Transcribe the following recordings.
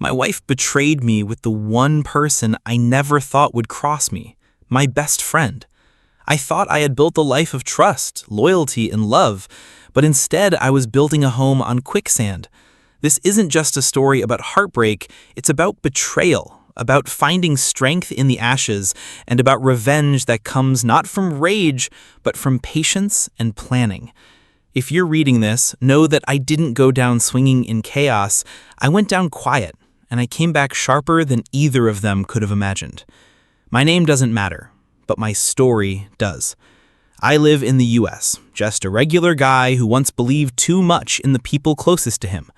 My wife betrayed me with the one person I never thought would cross me, my best friend. I thought I had built a life of trust, loyalty, and love, but instead I was building a home on quicksand. This isn't just a story about heartbreak, it's about betrayal, about finding strength in the ashes, and about revenge that comes not from rage, but from patience and planning. If you're reading this, know that I didn't go down swinging in chaos. I went down quiet, and I came back sharper than either of them could have imagined. My name doesn't matter, but my story does. I live in the US, just a regular guy who once believed too much in the people closest to him.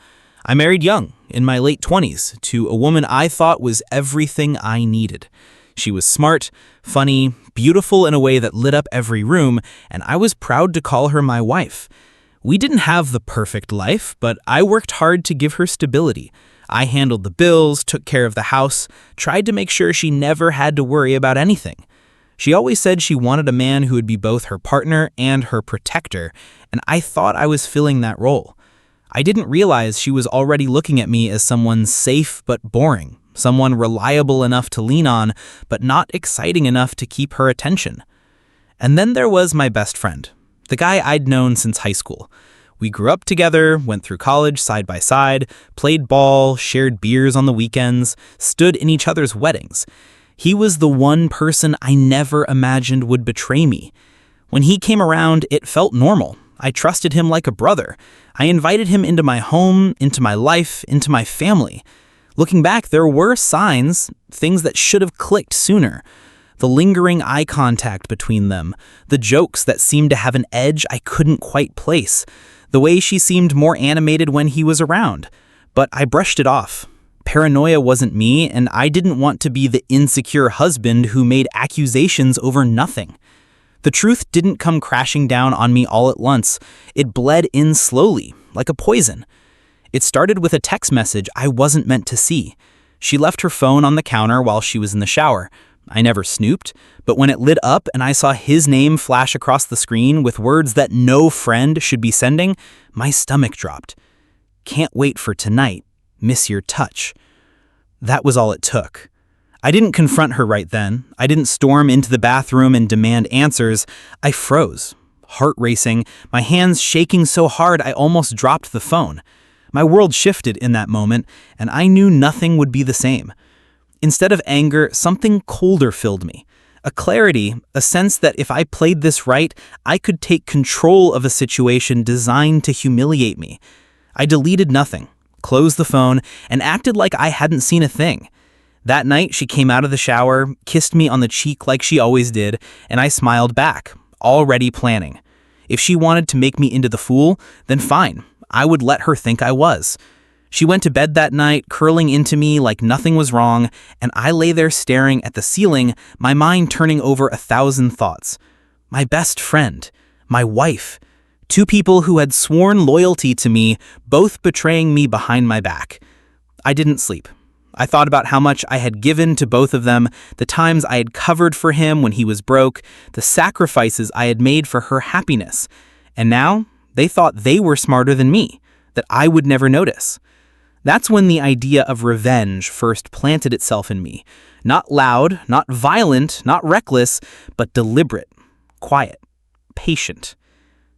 I married young, in my late 20s, to a woman I thought was everything I needed. She was smart, funny, beautiful in a way that lit up every room, and I was proud to call her my wife. We didn't have the perfect life, but I worked hard to give her stability. I handled the bills, took care of the house, tried to make sure she never had to worry about anything. She always said she wanted a man who would be both her partner and her protector, and I thought I was filling that role. I didn't realize she was already looking at me as someone safe but boring, someone reliable enough to lean on, but not exciting enough to keep her attention. And then there was my best friend, the guy I'd known since high school. We grew up together, went through college side by side, played ball, shared beers on the weekends, stood in each other's weddings. He was the one person I never imagined would betray me. When he came around, it felt normal. I trusted him like a brother. I invited him into my home, into my life, into my family. Looking back, there were signs, things that should have clicked sooner. The lingering eye contact between them, the jokes that seemed to have an edge I couldn't quite place, the way she seemed more animated when he was around. But I brushed it off. Paranoia wasn't me, and I didn't want to be the insecure husband who made accusations over nothing. The truth didn't come crashing down on me all at once. It bled in slowly, like a poison. It started with a text message I wasn't meant to see. She left her phone on the counter while she was in the shower. I never snooped, but when it lit up and I saw his name flash across the screen with words that no friend should be sending, my stomach dropped. Can't wait for tonight. Miss your touch. That was all it took. I didn't confront her right then. I didn't storm into the bathroom and demand answers. I froze, heart racing, my hands shaking so hard I almost dropped the phone. My world shifted in that moment, and I knew nothing would be the same. Instead of anger, something colder filled me. A clarity, a sense that if I played this right, I could take control of a situation designed to humiliate me. I deleted nothing, closed the phone, and acted like I hadn't seen a thing. That night, she came out of the shower, kissed me on the cheek like she always did, and I smiled back, already planning. If she wanted to make me into the fool, then fine, I would let her think I was. She went to bed that night, curling into me like nothing was wrong, and I lay there staring at the ceiling, my mind turning over 1,000 thoughts. My best friend, my wife, two people who had sworn loyalty to me, both betraying me behind my back. I didn't sleep. I thought about how much I had given to both of them, the times I had covered for him when he was broke, the sacrifices I had made for her happiness. And now, they thought they were smarter than me, that I would never notice. That's when the idea of revenge first planted itself in me. Not loud, not violent, not reckless, but deliberate, quiet, patient.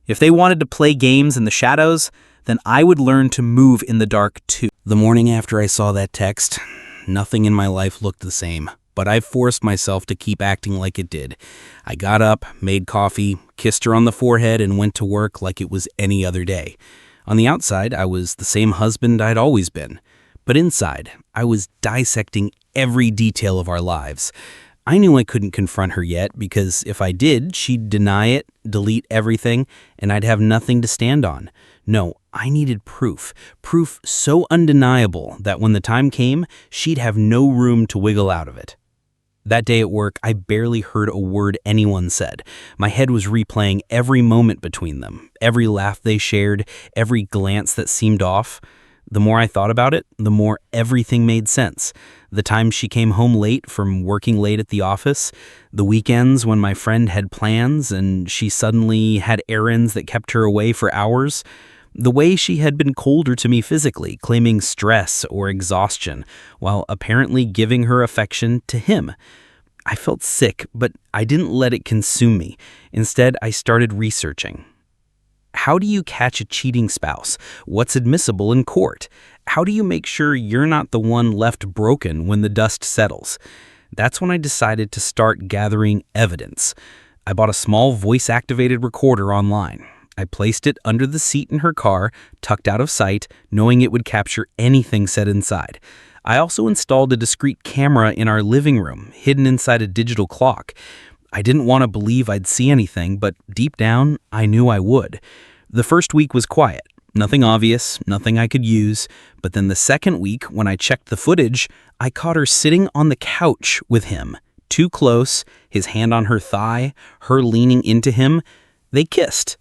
If they wanted to play games in the shadows, then I would learn to move in the dark too. The morning after I saw that text, nothing in my life looked the same, but I forced myself to keep acting like it did. I got up, made coffee, kissed her on the forehead, and went to work like it was any other day. On the outside, I was the same husband I'd always been, but inside, I was dissecting every detail of our lives. I knew I couldn't confront her yet because if I did, she'd deny it, delete everything, and I'd have nothing to stand on. No, I needed proof so undeniable that when the time came, she'd have no room to wiggle out of it. That day at work, I barely heard a word anyone said. My head was replaying every moment between them, every laugh they shared, every glance that seemed off. The more I thought about it, the more everything made sense. The times she came home late from working late at the office, the weekends when my friend had plans and she suddenly had errands that kept her away for hours, The way she had been colder to me physically, claiming stress or exhaustion, while apparently giving her affection to him. I felt sick, but I didn't let it consume me. Instead, I started researching. How do you catch a cheating spouse? What's admissible in court? How do you make sure you're not the one left broken when the dust settles? That's when I decided to start gathering evidence. I bought a small voice-activated recorder online. I placed it under the seat in her car, tucked out of sight, knowing it would capture anything said inside. I also installed a discreet camera in our living room, hidden inside a digital clock. I didn't want to believe I'd see anything, but deep down, I knew I would. The first week was quiet. Nothing obvious, nothing I could use. But then the second week, when I checked the footage, I caught her sitting on the couch with him. Too close, his hand on her thigh, her leaning into him. They kissed.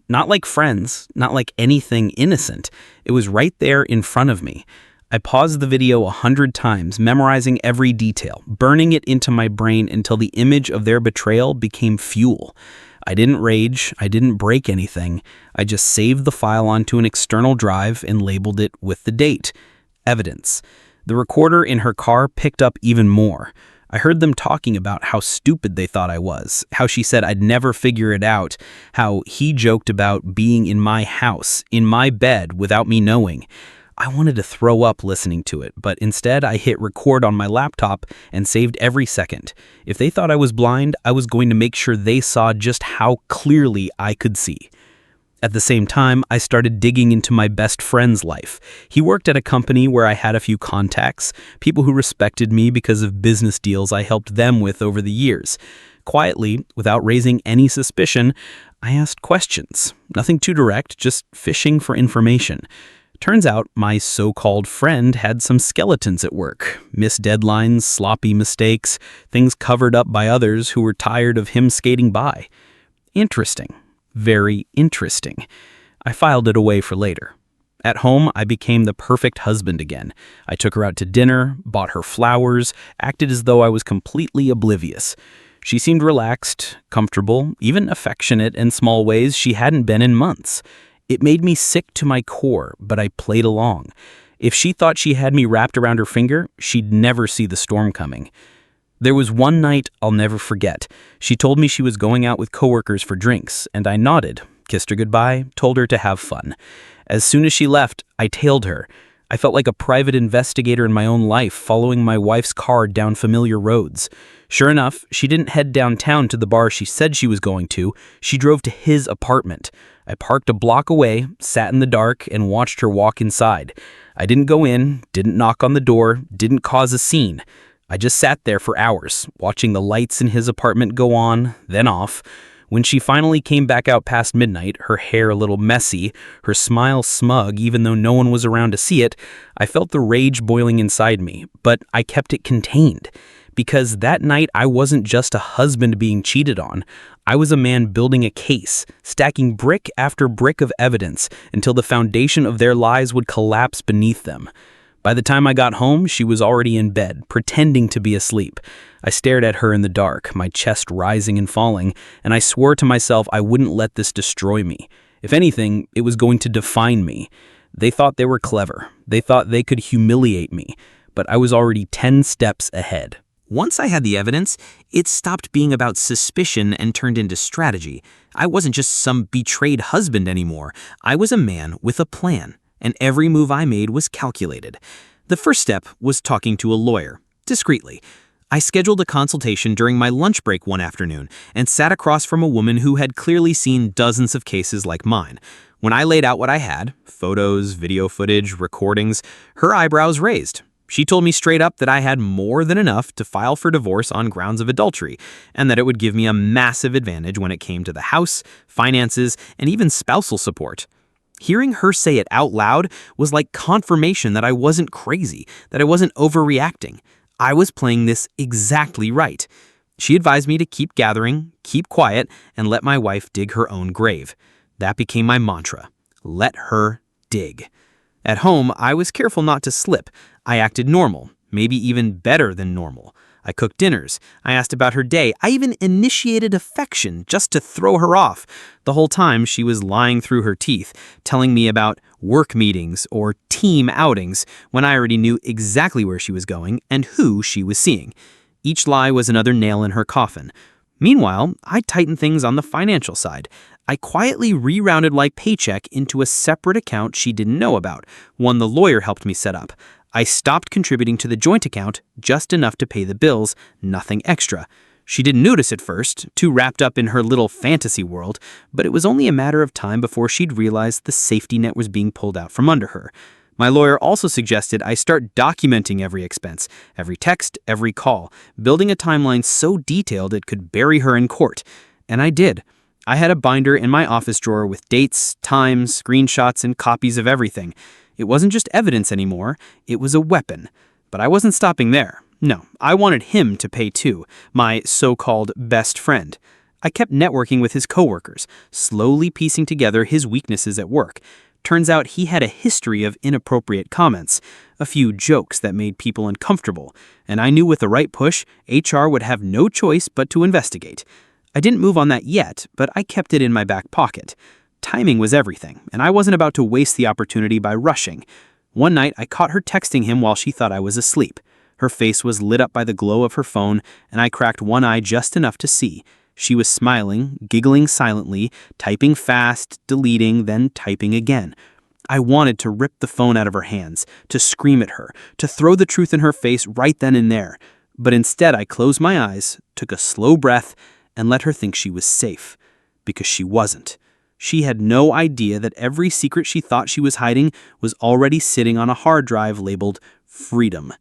Not like friends, not like anything innocent. It was right there in front of me. I paused the video 100 times, memorizing every detail, burning it into my brain until the image of their betrayal became fuel. I didn't rage, I didn't break anything. I just saved the file onto an external drive and labeled it with the date. Evidence. The recorder in her car picked up even more. I heard them talking about how stupid they thought I was, how she said I'd never figure it out, how he joked about being in my house, in my bed, without me knowing. I wanted to throw up listening to it, but instead I hit record on my laptop and saved every second. If they thought I was blind, I was going to make sure they saw just how clearly I could see. At the same time, I started digging into my best friend's life. He worked at a company where I had a few contacts, people who respected me because of business deals I helped them with over the years. Quietly, without raising any suspicion, I asked questions. Nothing too direct, just fishing for information. Turns out my so-called friend had some skeletons at work. Missed deadlines, sloppy mistakes, things covered up by others who were tired of him skating by. Interesting. Very interesting. I filed it away for later. At home, I became the perfect husband again. I took her out to dinner, bought her flowers, acted as though I was completely oblivious. She seemed relaxed, comfortable, even affectionate in small ways she hadn't been in months. It made me sick to my core, but I played along. If she thought she had me wrapped around her finger, she'd never see the storm coming. There was one night I'll never forget. She told me she was going out with coworkers for drinks, and I nodded, kissed her goodbye, told her to have fun. As soon as she left, I tailed her. I felt like a private investigator in my own life, following my wife's car down familiar roads. Sure enough, she didn't head downtown to the bar she said she was going to. She drove to his apartment. I parked a block away, sat in the dark, and watched her walk inside. I didn't go in, didn't knock on the door, didn't cause a scene. I just sat there for hours, watching the lights in his apartment go on, then off. When she finally came back out past midnight, her hair a little messy, her smile smug even though no one was around to see it, I felt the rage boiling inside me, but I kept it contained. Because that night I wasn't just a husband being cheated on. I was a man building a case, stacking brick after brick of evidence until the foundation of their lies would collapse beneath them. By the time I got home, she was already in bed, pretending to be asleep. I stared at her in the dark, my chest rising and falling, and I swore to myself I wouldn't let this destroy me. If anything, it was going to define me. They thought they were clever. They thought they could humiliate me. But I was already 10 steps ahead. Once I had the evidence, it stopped being about suspicion and turned into strategy. I wasn't just some betrayed husband anymore. I was a man with a plan, and every move I made was calculated. The first step was talking to a lawyer, discreetly. I scheduled a consultation during my lunch break one afternoon and sat across from a woman who had clearly seen dozens of cases like mine. When I laid out what I had, photos, video footage, recordings, her eyebrows raised. She told me straight up that I had more than enough to file for divorce on grounds of adultery, and that it would give me a massive advantage when it came to the house, finances, and even spousal support. Hearing her say it out loud was like confirmation that I wasn't crazy, that I wasn't overreacting. I was playing this exactly right. She advised me to keep gathering, keep quiet, and let my wife dig her own grave. That became my mantra. Let her dig. At home, I was careful not to slip. I acted normal, maybe even better than normal. I cooked dinners. I asked about her day. I even initiated affection just to throw her off. The whole time she was lying through her teeth, telling me about work meetings or team outings when I already knew exactly where she was going and who she was seeing. Each lie was another nail in her coffin. Meanwhile, I tightened things on the financial side. I quietly rerouted my paycheck into a separate account she didn't know about, one the lawyer helped me set up. I stopped contributing to the joint account, just enough to pay the bills, nothing extra. She didn't notice at first, too wrapped up in her little fantasy world, but it was only a matter of time before she'd realize the safety net was being pulled out from under her. My lawyer also suggested I start documenting every expense, every text, every call, building a timeline so detailed it could bury her in court. And I did. I had a binder in my office drawer with dates, times, screenshots, and copies of everything. It wasn't just evidence anymore, it was a weapon. But I wasn't stopping there. No, I wanted him to pay too, my so-called best friend. I kept networking with his coworkers, slowly piecing together his weaknesses at work. Turns out he had a history of inappropriate comments, a few jokes that made people uncomfortable, and I knew with the right push, HR would have no choice but to investigate. I didn't move on that yet, but I kept it in my back pocket. Timing was everything, and I wasn't about to waste the opportunity by rushing. One night, I caught her texting him while she thought I was asleep. Her face was lit up by the glow of her phone, and I cracked one eye just enough to see. She was smiling, giggling silently, typing fast, deleting, then typing again. I wanted to rip the phone out of her hands, to scream at her, to throw the truth in her face right then and there. But instead, I closed my eyes, took a slow breath, and let her think she was safe. Because she wasn't. She had no idea that every secret she thought she was hiding was already sitting on a hard drive labeled freedom.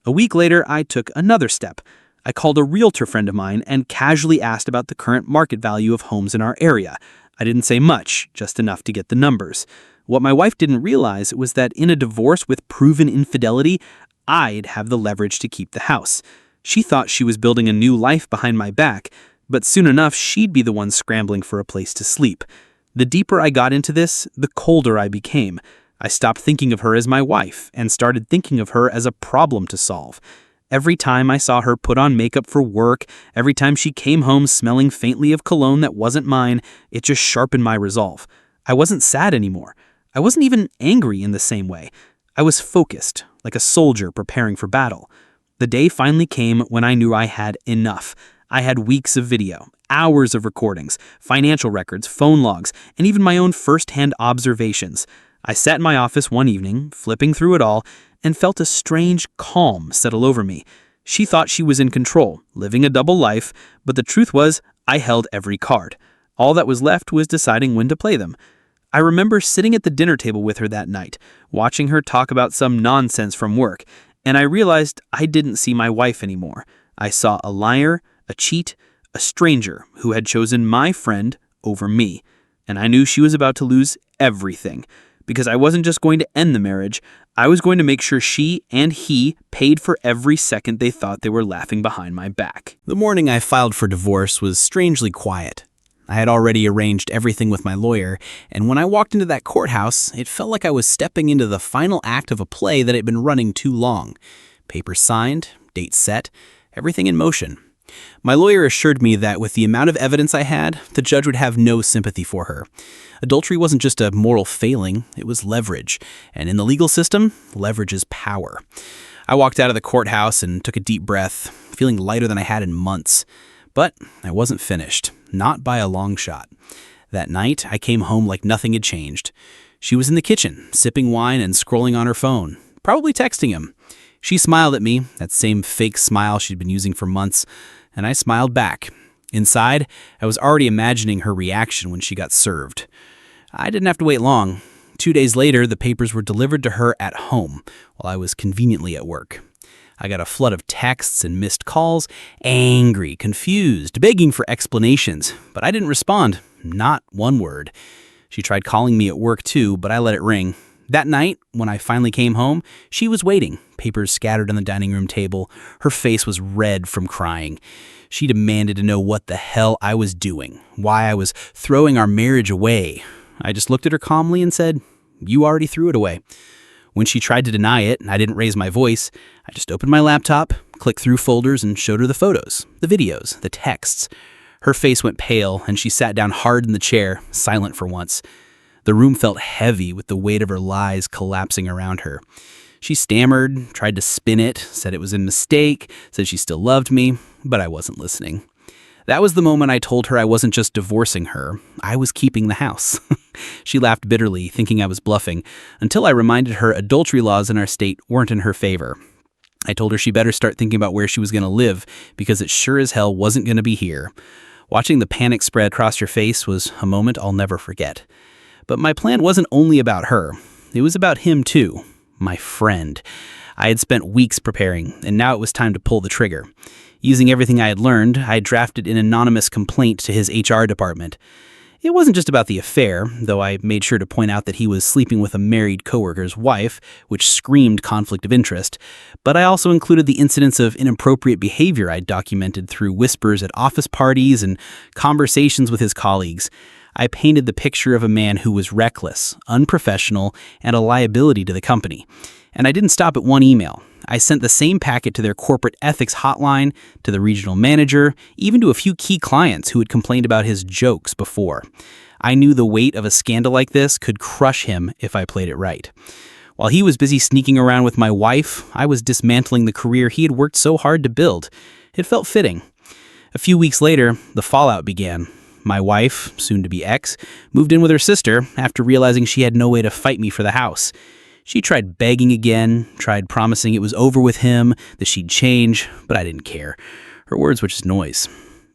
A week later, I took another step. I called a realtor friend of mine and casually asked about the current market value of homes in our area. I didn't say much, just enough to get the numbers. What my wife didn't realize was that in a divorce with proven infidelity, I'd have the leverage to keep the house. She thought she was building a new life behind my back, but soon enough she'd be the one scrambling for a place to sleep. The deeper I got into this, the colder I became. I stopped thinking of her as my wife and started thinking of her as a problem to solve. Every time I saw her put on makeup for work, every time she came home smelling faintly of cologne that wasn't mine, it just sharpened my resolve. I wasn't sad anymore. I wasn't even angry in the same way. I was focused, like a soldier preparing for battle. The day finally came when I knew I had enough. I had weeks of video, hours of recordings, financial records, phone logs, and even my own first-hand observations. I sat in my office one evening, flipping through it all, and felt a strange calm settle over me. She thought she was in control, living a double life, but the truth was, I held every card. All that was left was deciding when to play them. I remember sitting at the dinner table with her that night, watching her talk about some nonsense from work, and I realized I didn't see my wife anymore. I saw a liar, a cheat, a stranger who had chosen my friend over me, and I knew she was about to lose everything. Because I wasn't just going to end the marriage, I was going to make sure she and he paid for every second they thought they were laughing behind my back. The morning I filed for divorce was strangely quiet. I had already arranged everything with my lawyer, and when I walked into that courthouse, it felt like I was stepping into the final act of a play that had been running too long. Papers signed, date set, everything in motion. My lawyer assured me that with the amount of evidence I had, the judge would have no sympathy for her. Adultery wasn't just a moral failing, it was leverage. And in the legal system, leverage is power. I walked out of the courthouse and took a deep breath, feeling lighter than I had in months. But I wasn't finished, not by a long shot. That night, I came home like nothing had changed. She was in the kitchen, sipping wine and scrolling on her phone, probably texting him. She smiled at me, that same fake smile she'd been using for months, and I smiled back. Inside, I was already imagining her reaction when she got served. I didn't have to wait long. 2 days later, the papers were delivered to her at home, while I was conveniently at work. I got a flood of texts and missed calls, angry, confused, begging for explanations, but I didn't respond, not one word. She tried calling me at work too, but I let it ring. That night, when I finally came home, she was waiting, papers scattered on the dining room table. Her face was red from crying. She demanded to know what the hell I was doing, why I was throwing our marriage away. I just looked at her calmly and said, "You already threw it away." When she tried to deny it and I didn't raise my voice, I just opened my laptop, clicked through folders and showed her the photos, the videos, the texts. Her face went pale, and she sat down hard in the chair, silent for once. The room felt heavy with the weight of her lies collapsing around her. She stammered, tried to spin it, said it was a mistake, said she still loved me, but I wasn't listening. That was the moment I told her I wasn't just divorcing her, I was keeping the house. She laughed bitterly, thinking I was bluffing, until I reminded her adultery laws in our state weren't in her favor. I told her she better start thinking about where she was going to live, because it sure as hell wasn't going to be here. Watching the panic spread across her face was a moment I'll never forget. But my plan wasn't only about her. It was about him too, my friend. I had spent weeks preparing, and now it was time to pull the trigger. Using everything I had learned, I drafted an anonymous complaint to his HR department. It wasn't just about the affair, though I made sure to point out that he was sleeping with a married coworker's wife, which screamed conflict of interest, but I also included the incidents of inappropriate behavior I'd documented through whispers at office parties and conversations with his colleagues. I painted the picture of a man who was reckless, unprofessional, and a liability to the company. And I didn't stop at one email. I sent the same packet to their corporate ethics hotline, to the regional manager, even to a few key clients who had complained about his jokes before. I knew the weight of a scandal like this could crush him if I played it right. While he was busy sneaking around with my wife, I was dismantling the career he had worked so hard to build. It felt fitting. A few weeks later, the fallout began. My wife, soon-to-be ex, moved in with her sister after realizing she had no way to fight me for the house. She tried begging again, tried promising it was over with him, that she'd change, but I didn't care. Her words were just noise.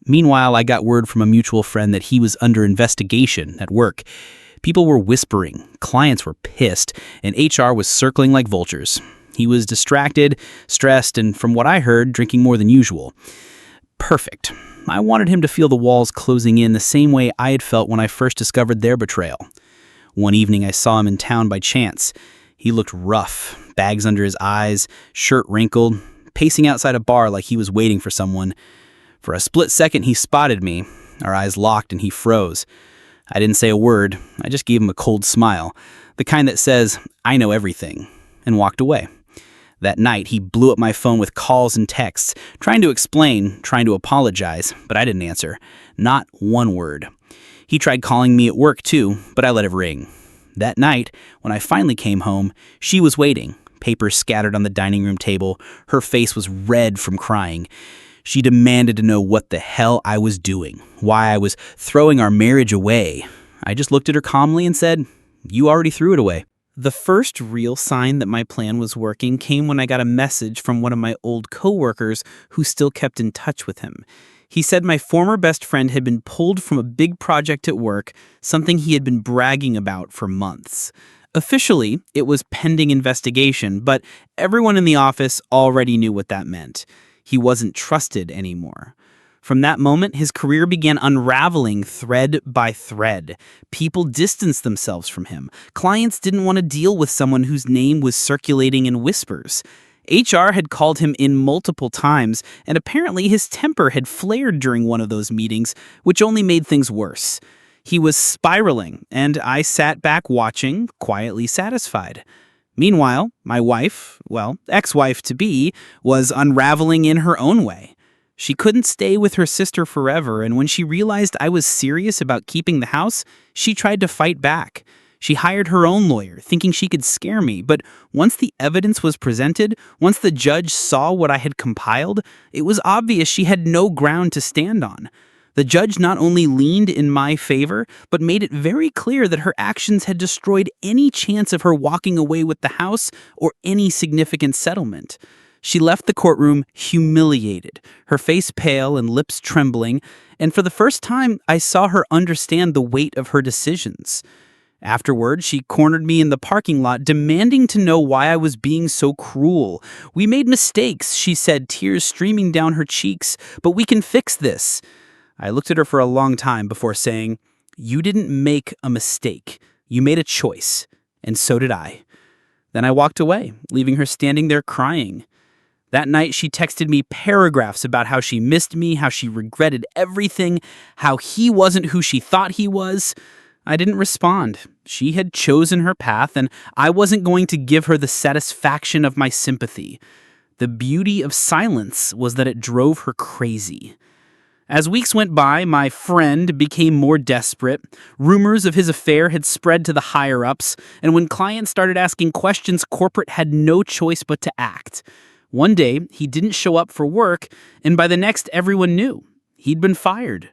Meanwhile, I got word from a mutual friend that he was under investigation at work. People were whispering, clients were pissed, and HR was circling like vultures. He was distracted, stressed, and from what I heard, drinking more than usual. Perfect. I wanted him to feel the walls closing in the same way I had felt when I first discovered their betrayal. One evening, I saw him in town by chance. He looked rough, bags under his eyes, shirt wrinkled, pacing outside a bar like he was waiting for someone. For a split second, he spotted me. Our eyes locked and he froze. I didn't say a word. I just gave him a cold smile, the kind that says, "I know everything," and walked away. That night, he blew up my phone with calls and texts, trying to explain, trying to apologize, but I didn't answer. Not one word. He tried calling me at work too, but I let it ring. That night, when I finally came home, she was waiting, papers scattered on the dining room table. Her face was red from crying. She demanded to know what the hell I was doing, why I was throwing our marriage away. I just looked at her calmly and said, "You already threw it away." The first real sign that my plan was working came when I got a message from one of my old coworkers who still kept in touch with him. He said my former best friend had been pulled from a big project at work, something he had been bragging about for months. Officially, it was pending investigation, but everyone in the office already knew what that meant. He wasn't trusted anymore. From that moment, his career began unraveling thread by thread. People distanced themselves from him. Clients didn't want to deal with someone whose name was circulating in whispers. HR had called him in multiple times, and apparently his temper had flared during one of those meetings, which only made things worse. He was spiraling, and I sat back watching, quietly satisfied. Meanwhile, my wife, ex-wife-to-be, was unraveling in her own way. She couldn't stay with her sister forever, and when she realized I was serious about keeping the house, she tried to fight back. She hired her own lawyer, thinking she could scare me, but once the evidence was presented, once the judge saw what I had compiled, it was obvious she had no ground to stand on. The judge not only leaned in my favor, but made it very clear that her actions had destroyed any chance of her walking away with the house or any significant settlement. She left the courtroom humiliated, her face pale and lips trembling, and for the first time, I saw her understand the weight of her decisions. Afterward, she cornered me in the parking lot, demanding to know why I was being so cruel. "We made mistakes," she said, tears streaming down her cheeks, "but we can fix this." I looked at her for a long time before saying, "You didn't make a mistake. You made a choice, and so did I." Then I walked away, leaving her standing there crying. That night, she texted me paragraphs about how she missed me, how she regretted everything, how he wasn't who she thought he was. I didn't respond. She had chosen her path, and I wasn't going to give her the satisfaction of my sympathy. The beauty of silence was that it drove her crazy. As weeks went by, my friend became more desperate. Rumors of his affair had spread to the higher-ups, and when clients started asking questions, corporate had no choice but to act. One day, he didn't show up for work, and by the next, everyone knew. He'd been fired.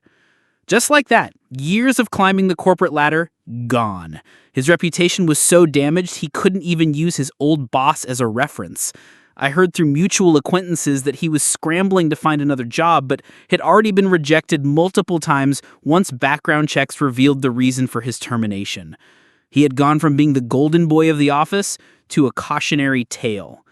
Just like that, years of climbing the corporate ladder, gone. His reputation was so damaged, he couldn't even use his old boss as a reference. I heard through mutual acquaintances that he was scrambling to find another job, but had already been rejected multiple times once background checks revealed the reason for his termination. He had gone from being the golden boy of the office to a cautionary tale.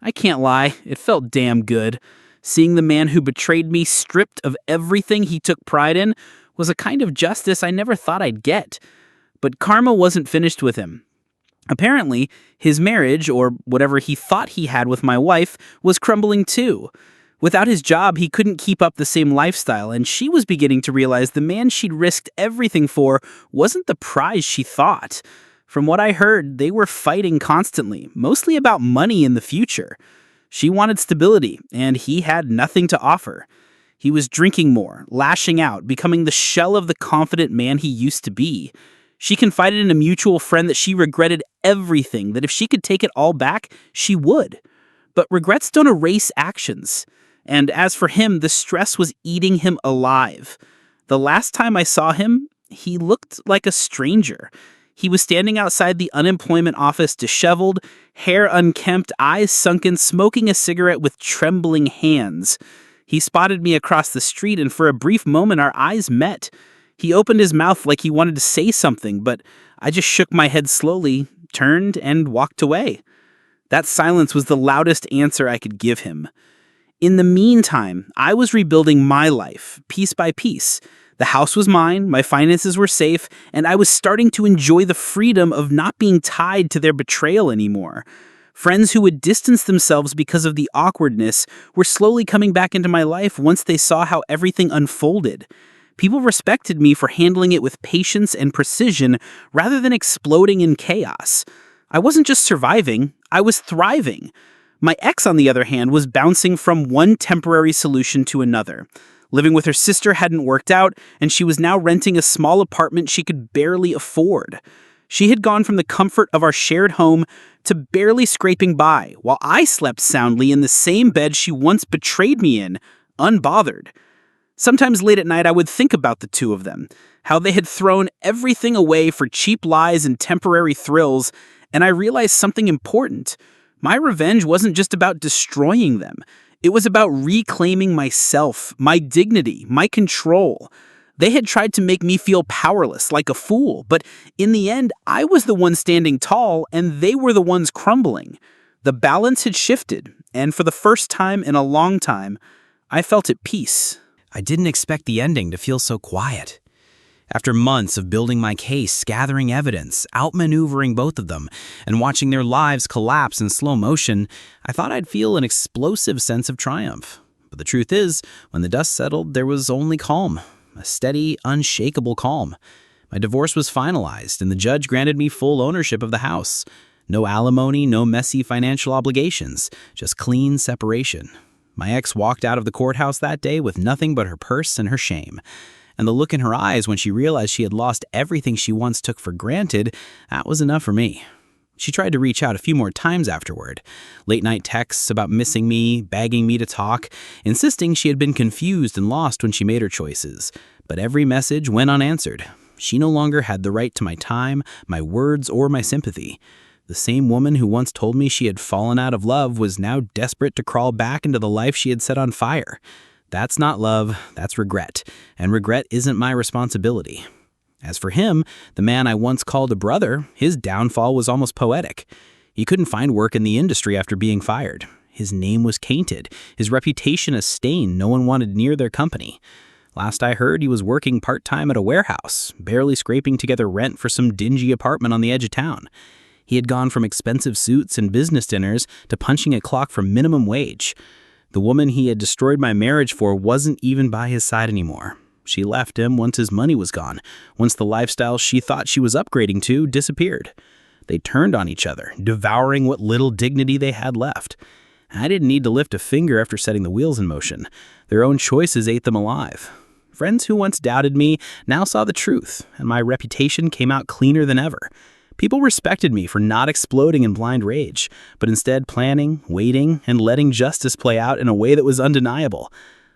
I can't lie, it felt damn good. Seeing the man who betrayed me stripped of everything he took pride in was a kind of justice I never thought I'd get. But karma wasn't finished with him. Apparently, his marriage, or whatever he thought he had with my wife, was crumbling too. Without his job, he couldn't keep up the same lifestyle, and she was beginning to realize the man she'd risked everything for wasn't the prize she thought. From what I heard, they were fighting constantly, mostly about money in the future. She wanted stability, and he had nothing to offer. He was drinking more, lashing out, becoming the shell of the confident man he used to be. She confided in a mutual friend that she regretted everything, that if she could take it all back, she would. But regrets don't erase actions. And as for him, the stress was eating him alive. The last time I saw him, he looked like a stranger. He was standing outside the unemployment office, disheveled, hair unkempt, eyes sunken, smoking a cigarette with trembling hands. He spotted me across the street, and for a brief moment our eyes met. He opened his mouth like he wanted to say something, but I just shook my head slowly, turned, and walked away. That silence was the loudest answer I could give him. In the meantime, I was rebuilding my life, piece by piece. The house was mine, my finances were safe, and I was starting to enjoy the freedom of not being tied to their betrayal anymore. Friends who would distance themselves because of the awkwardness were slowly coming back into my life once they saw how everything unfolded. People respected me for handling it with patience and precision rather than exploding in chaos. I wasn't just surviving, I was thriving. My ex, on the other hand, was bouncing from one temporary solution to another. Living with her sister hadn't worked out, and she was now renting a small apartment she could barely afford. She had gone from the comfort of our shared home to barely scraping by, while I slept soundly in the same bed she once betrayed me in, unbothered. Sometimes late at night I would think about the two of them, how they had thrown everything away for cheap lies and temporary thrills, and I realized something important. My revenge wasn't just about destroying them. It was about reclaiming myself, my dignity, my control. They had tried to make me feel powerless, like a fool, but in the end, I was the one standing tall, and they were the ones crumbling. The balance had shifted, and for the first time in a long time, I felt at peace. I didn't expect the ending to feel so quiet. After months of building my case, gathering evidence, outmaneuvering both of them, and watching their lives collapse in slow motion, I thought I'd feel an explosive sense of triumph. But the truth is, when the dust settled, there was only calm, a steady, unshakable calm. My divorce was finalized, and the judge granted me full ownership of the house. No alimony, no messy financial obligations, just clean separation. My ex walked out of the courthouse that day with nothing but her purse and her shame. And the look in her eyes when she realized she had lost everything she once took for granted, that was enough for me. She tried to reach out a few more times afterward. Late-night texts about missing me, begging me to talk, insisting she had been confused and lost when she made her choices. But every message went unanswered. She no longer had the right to my time, my words, or my sympathy. The same woman who once told me she had fallen out of love was now desperate to crawl back into the life she had set on fire. That's not love, that's regret, and regret isn't my responsibility. As for him, the man I once called a brother, his downfall was almost poetic. He couldn't find work in the industry after being fired. His name was tainted, his reputation a stain no one wanted near their company. Last I heard, he was working part-time at a warehouse, barely scraping together rent for some dingy apartment on the edge of town. He had gone from expensive suits and business dinners to punching a clock for minimum wage. The woman he had destroyed my marriage for wasn't even by his side anymore. She left him once his money was gone, once the lifestyle she thought she was upgrading to disappeared. They turned on each other, devouring what little dignity they had left. I didn't need to lift a finger after setting the wheels in motion. Their own choices ate them alive. Friends who once doubted me now saw the truth, and my reputation came out cleaner than ever. People respected me for not exploding in blind rage, but instead planning, waiting, and letting justice play out in a way that was undeniable.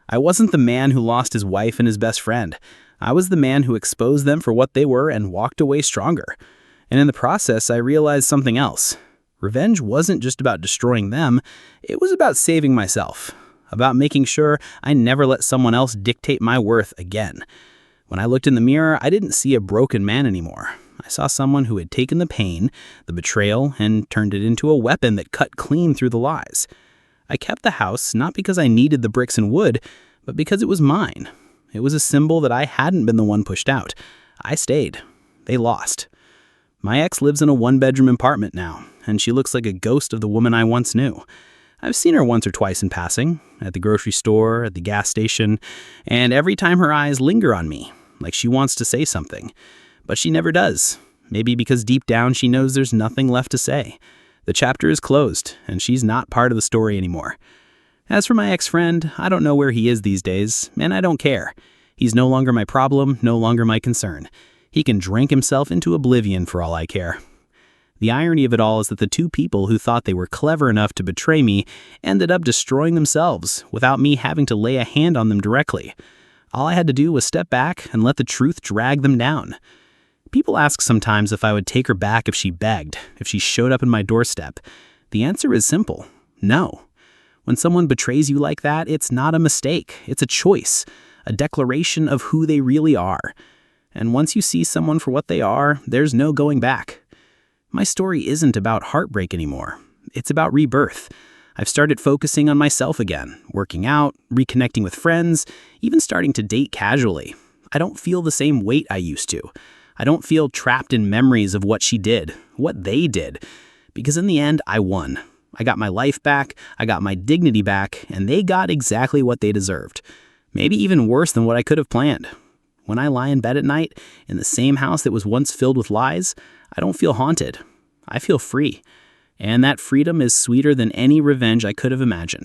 I wasn't the man who lost his wife and his best friend. I was the man who exposed them for what they were and walked away stronger. And in the process, I realized something else. Revenge wasn't just about destroying them, it was about saving myself, about making sure I never let someone else dictate my worth again. When I looked in the mirror, I didn't see a broken man anymore. I saw someone who had taken the pain, the betrayal, and turned it into a weapon that cut clean through the lies. I kept the house not because I needed the bricks and wood, but because it was mine. It was a symbol that I hadn't been the one pushed out. I stayed. They lost. My ex lives in a one-bedroom apartment now, and she looks like a ghost of the woman I once knew. I've seen her once or twice in passing, at the grocery store, at the gas station, and every time her eyes linger on me, like she wants to say something. But she never does. Maybe because deep down she knows there's nothing left to say. The chapter is closed, and she's not part of the story anymore. As for my ex-friend, I don't know where he is these days, and I don't care. He's no longer my problem, no longer my concern. He can drink himself into oblivion for all I care. The irony of it all is that the two people who thought they were clever enough to betray me ended up destroying themselves without me having to lay a hand on them directly. All I had to do was step back and let the truth drag them down. People ask sometimes if I would take her back if she begged, if she showed up in my doorstep. The answer is simple: no. When someone betrays you like that, it's not a mistake. It's a choice, a declaration of who they really are. And once you see someone for what they are, there's no going back. My story isn't about heartbreak anymore. It's about rebirth. I've started focusing on myself again, working out, reconnecting with friends, even starting to date casually. I don't feel the same weight I used to. I don't feel trapped in memories of what she did, what they did. Because in the end, I won. I got my life back, I got my dignity back, and they got exactly what they deserved. Maybe even worse than what I could have planned. When I lie in bed at night, in the same house that was once filled with lies, I don't feel haunted. I feel free. And that freedom is sweeter than any revenge I could have imagined.